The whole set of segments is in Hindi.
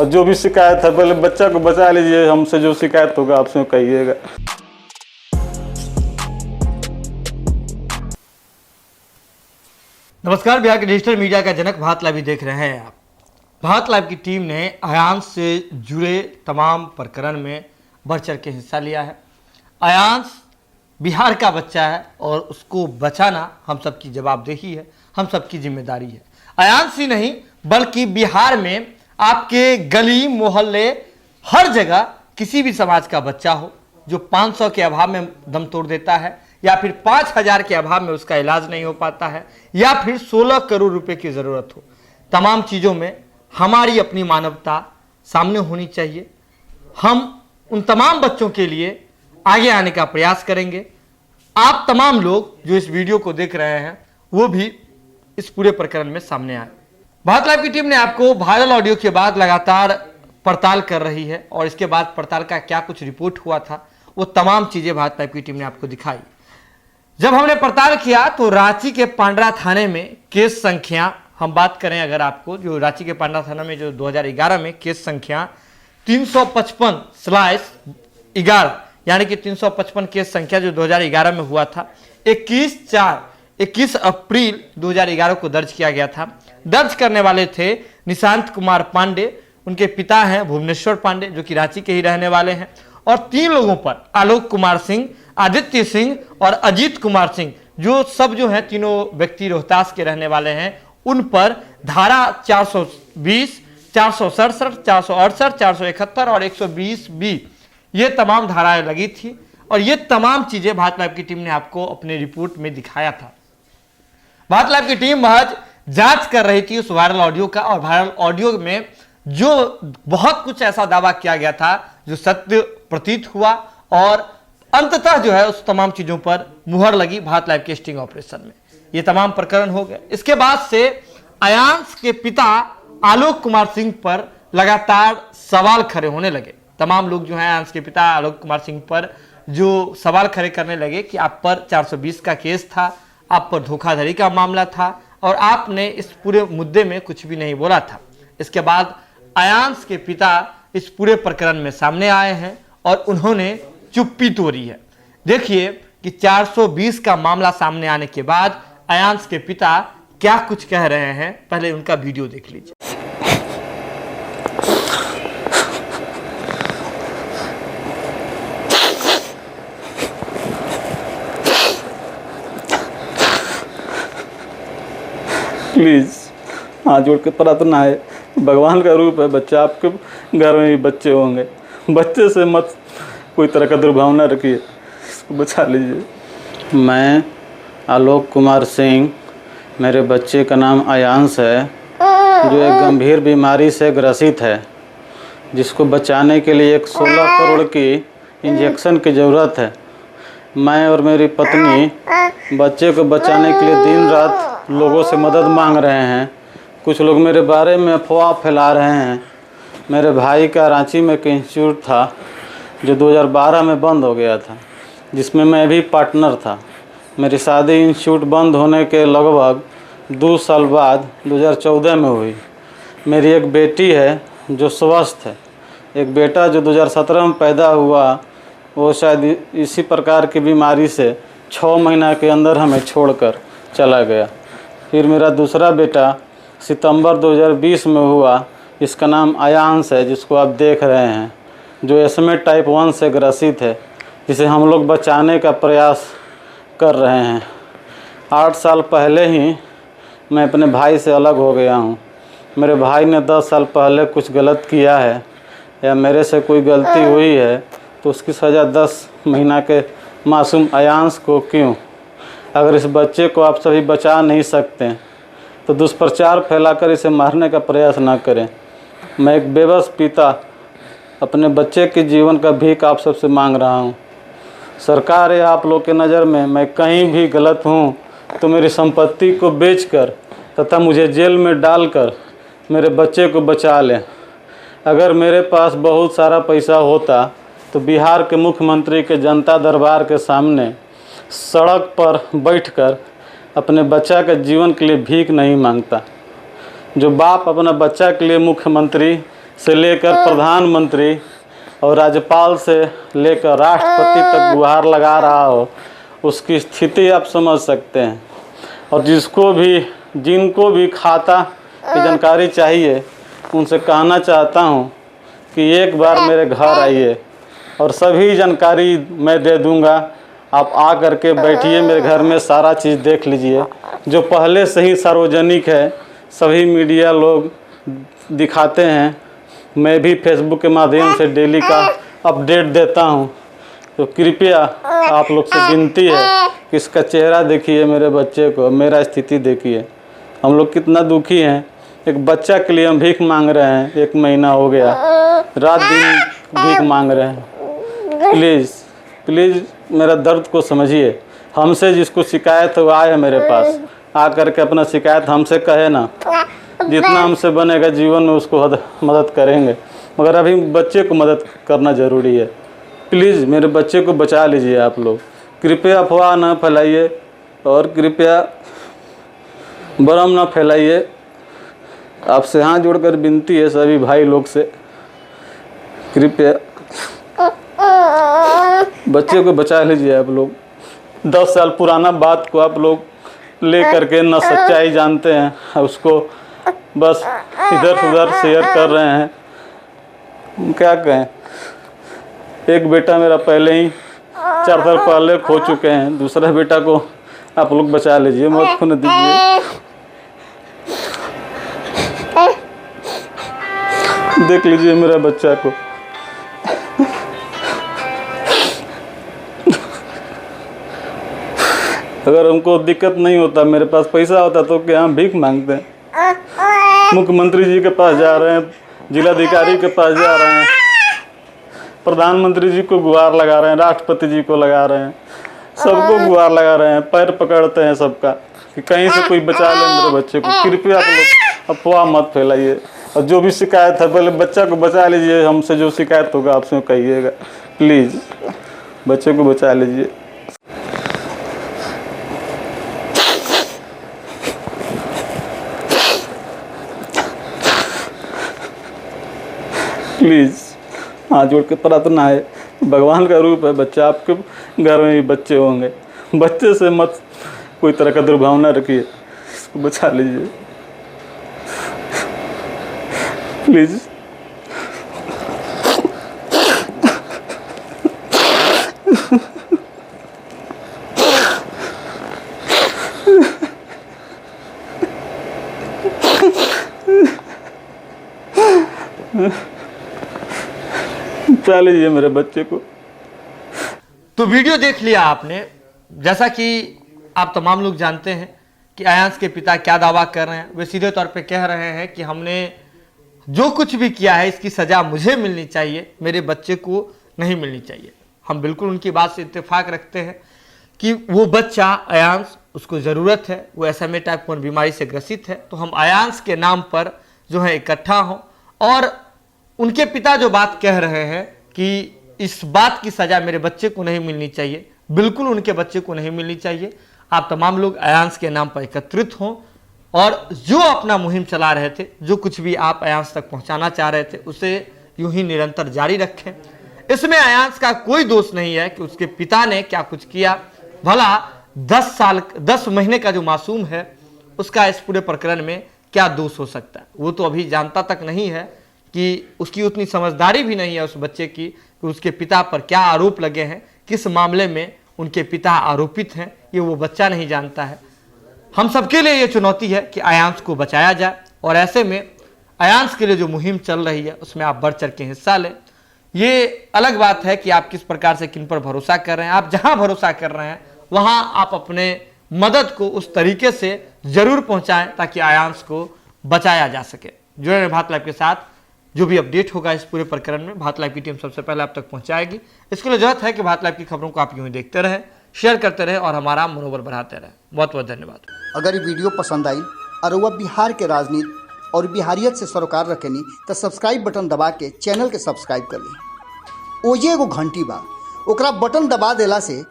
और जो भी शिकायत है पहले बच्चा को बचा लीजिए, हमसे जो शिकायत होगा आपसे कहिएगा। नमस्कार, बिहार के डिजिटल मीडिया का जनक भारत लाइव देख रहे हैं आप। भारत लाइव की टीम ने अयांश से जुड़े तमाम प्रकरण में बढ़ चढ़ के हिस्सा लिया है। अयांश बिहार का बच्चा है और उसको बचाना हम सबकी जवाबदेही है, हम सबकी जिम्मेदारी है। अयांश ही नहीं बल्कि बिहार में आपके गली मोहल्ले हर जगह किसी भी समाज का बच्चा हो जो 500 के अभाव में दम तोड़ देता है, या फिर 5000 के अभाव में उसका इलाज नहीं हो पाता है, या फिर 16 करोड़ रुपए की ज़रूरत हो, तमाम चीज़ों में हमारी अपनी मानवता सामने होनी चाहिए। हम उन तमाम बच्चों के लिए आगे आने का प्रयास करेंगे। आप तमाम लोग जो इस वीडियो को देख रहे हैं वो भी इस पूरे प्रकरण में सामने आए। भारत लाइव की टीम ने आपको वायरल ऑडियो के बाद लगातार पड़ताल कर रही है और इसके बाद पड़ताल का क्या कुछ रिपोर्ट हुआ था वो तमाम चीज़ें भारत लाइव की टीम ने आपको दिखाई। जब हमने पड़ताल किया तो रांची के पांड्रा थाने में केस संख्या, हम बात करें अगर आपको, जो रांची के पांड्रा थाना में जो 2011 में केस संख्या 355/11 यानी कि 355 केस संख्या जो 2011 में हुआ था, 21 अप्रैल 2011 को दर्ज किया गया था। दर्ज करने वाले थे निशांत कुमार पांडे, उनके पिता हैं भुवनेश्वर पांडे जो कि रांची के ही रहने वाले हैं, और 3 लोगों पर आलोक कुमार सिंह, आदित्य सिंह और अजीत कुमार सिंह, जो सब जो हैं तीनों व्यक्ति रोहतास के रहने वाले हैं, उन पर धारा 420, 467, 468, 471 और 120B ये तमाम धाराएं लगी थी। और ये तमाम चीजें भारत लाइव की टीम ने आपको अपने रिपोर्ट में दिखाया था। भारत लाइव की टीम महज जांच कर रही थी उस वायरल ऑडियो का, और वायरल ऑडियो में जो बहुत कुछ ऐसा दावा किया गया था जो सत्य प्रतीत हुआ, और अंततः जो है उस तमाम चीजों पर मुहर लगी भारत लाइव के स्टिंग ऑपरेशन में। ये तमाम प्रकरण हो गए। इसके बाद से अयांश के पिता आलोक कुमार सिंह पर लगातार सवाल खड़े होने लगे। तमाम लोग जो हैं अयांश के पिता आलोक कुमार सिंह पर जो सवाल खड़े करने लगे कि आप पर 420 का केस था, आप पर धोखाधड़ी का मामला था और आपने इस पूरे मुद्दे में कुछ भी नहीं बोला था। इसके बाद अयांश के पिता इस पूरे प्रकरण में सामने आए हैं और उन्होंने चुप्पी तोड़ी है। देखिए कि 420 का मामला सामने आने के बाद अयांश के पिता क्या कुछ कह रहे हैं, पहले उनका वीडियो देख लीजिए। प्लीज़ हाथ जोड़ के प्रार्थना है, भगवान का रूप है बच्चा, आपके घर में भी बच्चे होंगे, बच्चे से मत कोई तरह का दुर्भावना रखिए, इसको बचा लीजिए। मैं आलोक कुमार सिंह, मेरे बच्चे का नाम अयांश है जो एक गंभीर बीमारी से ग्रसित है, जिसको बचाने के लिए एक 16 करोड़ की इंजेक्शन की ज़रूरत है। मैं और मेरी पत्नी बच्चे को बचाने के लिए दिन रात लोगों से मदद मांग रहे हैं। कुछ लोग मेरे बारे में अफवाह फैला रहे हैं। मेरे भाई का रांची में एक इंस्टीट्यूट था जो 2012 में बंद हो गया था, जिसमें मैं भी पार्टनर था। मेरी शादी इंस्टीट्यूट बंद होने के लगभग 2 साल बाद 2014 में हुई। मेरी एक बेटी है जो स्वस्थ है, एक बेटा जो 2017 में पैदा हुआ, वो शायद इसी प्रकार की बीमारी से 6 महीना के अंदर हमें छोड़कर चला गया। फिर मेरा दूसरा बेटा सितंबर 2020 में हुआ, इसका नाम अयांश है, जिसको आप देख रहे हैं, जो एस्मे टाइप 1 से ग्रसित है, जिसे हम लोग बचाने का प्रयास कर रहे हैं। 8 साल पहले ही मैं अपने भाई से अलग हो गया हूँ। मेरे भाई ने 10 साल पहले कुछ गलत किया है या मेरे से कोई गलती हुई है तो उसकी सज़ा 10 महीना के मासूम अयांश को क्यों? अगर इस बच्चे को आप सभी बचा नहीं सकते तो दुष्प्रचार फैलाकर इसे मारने का प्रयास ना करें। मैं एक बेबस पिता अपने बच्चे के जीवन का भीख आप सबसे मांग रहा हूँ। सरकार या आप लोग के नज़र में मैं कहीं भी गलत हूँ तो मेरी संपत्ति को बेचकर तथा मुझे जेल में डालकर मेरे बच्चे को बचा लें। अगर मेरे पास बहुत सारा पैसा होता तो बिहार के मुख्यमंत्री के जनता दरबार के सामने सड़क पर बैठकर अपने बच्चा के जीवन के लिए भीख नहीं मांगता। जो बाप अपना बच्चा के लिए मुख्यमंत्री से लेकर प्रधानमंत्री और राज्यपाल से लेकर राष्ट्रपति तक गुहार लगा रहा हो, उसकी स्थिति आप समझ सकते हैं। और जिनको भी खाता की जानकारी चाहिए, उनसे कहना चाहता हूँ कि एक बार मेरे घर आइए और सभी जानकारी मैं दे दूँगा। आप आ करके बैठिए मेरे घर में, सारा चीज़ देख लीजिए। जो पहले से ही सार्वजनिक है, सभी मीडिया लोग दिखाते हैं। मैं भी फेसबुक के माध्यम से डेली का अपडेट देता हूं। तो कृपया आप लोग से विनती है कि इसका चेहरा देखिए, मेरे बच्चे को, मेरा स्थिति देखिए। हम लोग कितना दुखी हैं। एक बच्चा के लिए हम भीख मांग रहे हैं, 1 महीना हो गया, रात दिन भीख मांग रहे हैं। प्लीज़ मेरा दर्द को समझिए। हमसे जिसको शिकायत हो आए मेरे पास, आ करके अपना शिकायत हमसे कहे ना। जितना हमसे बनेगा जीवन में उसको मदद करेंगे, मगर अभी बच्चे को मदद करना ज़रूरी है। प्लीज़ मेरे बच्चे को बचा लीजिए आप लोग। कृपया अफवाह ना फैलाइए और कृपया भ्रम ना फैलाइए। आपसे हाथ जोड़कर विनती है सभी भाई लोग से, कृपया बच्चे को बचा लीजिए आप लोग। 10 साल पुराना बात को आप लोग ले करके न सच्चाई जानते हैं, उसको बस इधर उधर शेयर कर रहे हैं। क्या कहें, एक बेटा मेरा पहले ही 4 साल पहले खो चुके हैं, दूसरा बेटा को आप लोग बचा लीजिए, मौत को न दीजिए। देख लीजिए मेरा बच्चा को। अगर हमको दिक्कत नहीं होता, मेरे पास पैसा होता तो क्या हम भीख मांगते हैं? मुख्यमंत्री जी के पास जा रहे हैं, जिलाधिकारी के पास जा रहे हैं, प्रधानमंत्री जी को गुहार लगा रहे हैं, राष्ट्रपति जी को लगा रहे हैं, सबको गुहार लगा रहे हैं, पैर पकड़ते हैं सबका कि कहीं से कोई बचा ले मेरे बच्चे को। कृपया आप लोग अफवाह मत फैलाइए और जो भी शिकायत है पहले बच्चा को बचा लीजिए। हमसे जो शिकायत होगा आपसे कहिएगा। प्लीज़ बच्चे को बचा लीजिए। प्लीज़ हाथ जोड़ के प्रार्थना है, भगवान का रूप है बच्चा, आपके घर में भी बच्चे होंगे। बच्चे से मत कोई तरह का दुर्भावना रखिए, इसको बचा लीजिए प्लीज़। बचा लीजिए मेरे बच्चे को। तो वीडियो देख लिया आपने। जैसा कि आप तमाम लोग जानते हैं कि आयांश के पिता क्या दावा कर रहे हैं। वे सीधे तौर पे कह रहे हैं कि हमने जो कुछ भी किया है इसकी सज़ा मुझे मिलनी चाहिए, मेरे बच्चे को नहीं मिलनी चाहिए। हम बिल्कुल उनकी बात से इत्तेफाक रखते हैं कि वो बच्चा आयांश, उसको ज़रूरत है, वो SMA टाइप 1 बीमारी से ग्रसित है। तो हम आयांश के नाम पर जो है इकट्ठा हों और उनके पिता जो बात कह रहे हैं कि इस बात की सज़ा मेरे बच्चे को नहीं मिलनी चाहिए, बिल्कुल उनके बच्चे को नहीं मिलनी चाहिए। आप तमाम लोग आयांश के नाम पर एकत्रित हों और जो अपना मुहिम चला रहे थे, जो कुछ भी आप आयांश तक पहुंचाना चाह रहे थे, उसे यूं ही निरंतर जारी रखें। इसमें आयांश का कोई दोष नहीं है कि उसके पिता ने क्या कुछ किया। भला 10 महीने का जो मासूम है उसका इस पूरे प्रकरण में क्या दोष हो सकता है? वो तो अभी जानता तक नहीं है कि उसकी उतनी समझदारी भी नहीं है उस बच्चे की कि उसके पिता पर क्या आरोप लगे हैं, किस मामले में उनके पिता आरोपित हैं, ये वो बच्चा नहीं जानता है। हम सबके लिए ये चुनौती है कि आयांश को बचाया जाए और ऐसे में आयांश के लिए जो मुहिम चल रही है उसमें आप बढ़ चढ़ के हिस्सा लें। ये अलग बात है कि आप किस प्रकार से किन पर भरोसा कर रहे हैं। आप जहां भरोसा कर रहे हैं वहां आप अपने मदद को उस तरीके से जरूर पहुंचाएं ताकि आयांश को बचाया जा सके। जुड़े रहें भारत लाइव के साथ। जो भी अपडेट होगा इस पूरे प्रकरण में भारत लाइव की टीम सबसे पहले आप तक पहुंचाएगी। इसके लिए जरूरत है कि भारत लाइव की खबरों को आप यूं ही देखते रहें, शेयर करते रहें और हमारा मनोबल बढ़ाते रहें। बहुत बहुत धन्यवाद। अगर ये वीडियो पसंद आई और वह बिहार के राजनीति और बिहारियत से सरोकार रखेनी तो सब्सक्राइब बटन दबा के चैनल के सब्सक्राइब कर ली। ओजे एगो घंटी बा, ओकरा बटन दबा देला से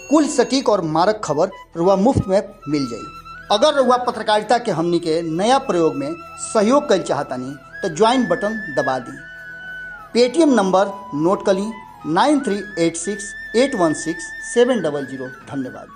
कुल सटीक और मारक खबर रुआ मुफ्त में मिल जाई। अगर रुआ पत्रकारिता के हमनी के नया प्रयोग में सहयोग कर चाहतानी तो ज्वाइन बटन दबा दी। पेटीएम नंबर नोट कर ली 9386816700। धन्यवाद।